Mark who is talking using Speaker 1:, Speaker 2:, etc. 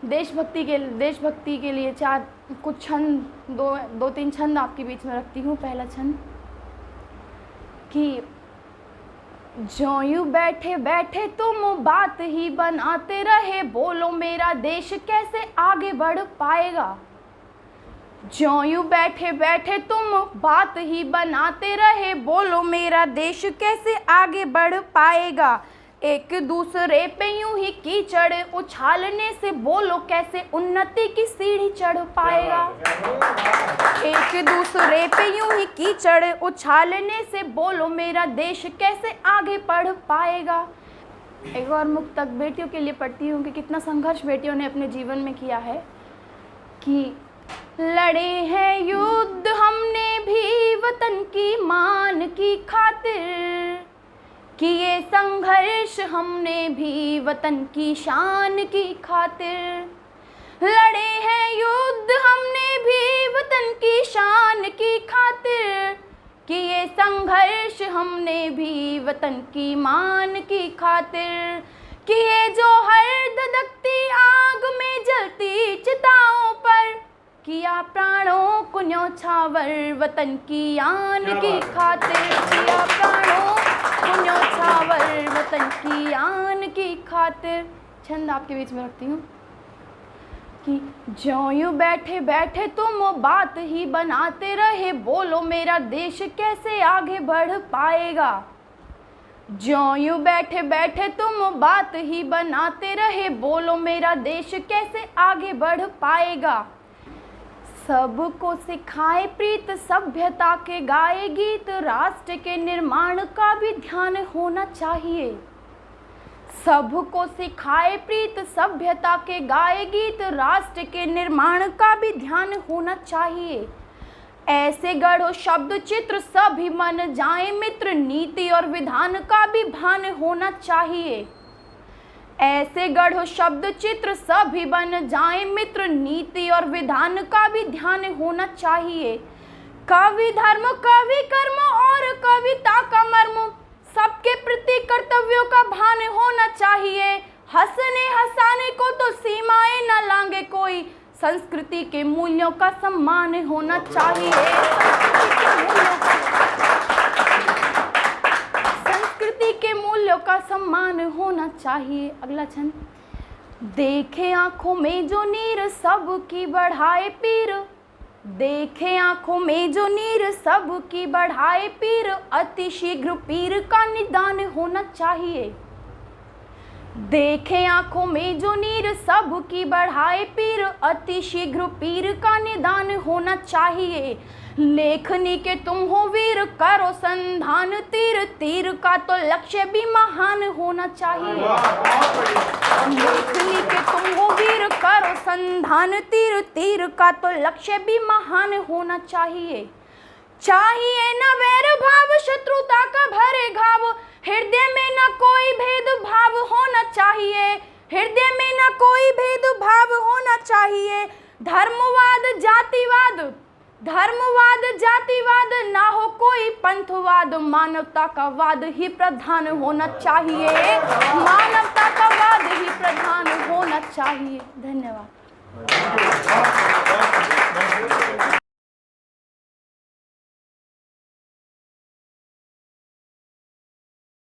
Speaker 1: देशभक्ति के लिए कुछ छंद, दो तीन छंद आपके बीच में रखती हूँ। पहला छंद कि जो यूं बैठे बैठे तुम बात ही बनाते रहे, बोलो मेरा देश कैसे आगे बढ़ पाएगा। जो यूं बैठे बैठे तुम बात ही बनाते रहे, बोलो मेरा देश कैसे आगे बढ़ पाएगा। एक दूसरे पे यूं ही कीचड़ उछालने से, बोलो कैसे उन्नति की सीढ़ी चढ़ पाएगा। एक दूसरे पे यूं ही कीचड़ उछालने से, बोलो मेरा देश कैसे आगे बढ़ पाएगा। एक और मुक्तक बेटियों के लिए पढ़ती हूँ कि कितना संघर्ष बेटियों ने अपने जीवन में किया है। कि लड़े हैं युद्ध हमने भी वतन की मान की खातिर, कि ये संघर्ष हमने भी वतन की शान की खातिर। लड़े हैं युद्ध हमने भी वतन की शान की खातिर, कि ये संघर्ष हमने भी वतन की मान की खातिर। कि ये जो हर धधकती आग में जलती चिताओं पर, किया प्राणों को न्यौछावर वतन की आन की खातिर। किया प्राणों को न्यौछावर वतन की आन की खातिर। छंद आपके बीच में रखती हूँ कि जो यूं बैठे बैठे तुम बात ही बनाते रहे, बोलो मेरा देश कैसे आगे बढ़ पाएगा। जो यूं बैठे बैठे तुम बात ही बनाते रहे, बोलो मेरा देश कैसे आगे बढ़ पाएगा। सबको सिखाए प्रीत सभ्यता के गाए गीत, राष्ट्र के निर्माण का भी ध्यान होना चाहिए। सबको सिखाए प्रीत सभ्यता के गाए गीत, राष्ट्र के निर्माण का भी ध्यान होना चाहिए। ऐसे गढ़ो शब्द चित्र सभी मन जाए मित्र, नीति और विधान का भी भान होना चाहिए। ऐसे गढ़ो शब्द चित्र सभी बन जाए मित्र, नीति और विधान का भी ध्यान होना चाहिए। कवि धर्म, कवि कर्म और कविता का मर्म, सबके प्रति कर्तव्यों का भान होना चाहिए। हंसने हंसाने को तो सीमाएं न लांगे कोई, संस्कृति के मूल्यों का सम्मान होना चाहिए। संस्कृति के मूल्यों का सम्मान होना चाहिए। अगला छंद। देखे आंखों में जो नीर सबकी बढ़ाए पीर, देखे आंखों में जो नीर सबकी बढ़ाए पीर, अति शीघ्र पीर का निदान होना चाहिए। देखे आंखों में जो नीर सबकी बढ़ाए पीर, अति शीघ्र पीर का निदान होना चाहिए। लेखनी के तुम हो वीर, करो संधान तीर, तीर का तो लक्ष्य भी महान होना चाहिए। लेखनी के तुम हो वीर, करो संधान तीर, तीर का तो लक्ष्य भी महान होना चाहिए। चाहिए न वैर भाव, शत्रुता का भरे घाव, हृदय में न कोई भेदभाव होना चाहिए। हृदय में न कोई भेदभाव होना चाहिए। धर्मवाद जातिवाद ना हो कोई पंथवाद, मानवता का वाद ही प्रधान होना चाहिए। मानवता का वाद ही प्रधान होना चाहिए। धन्यवाद।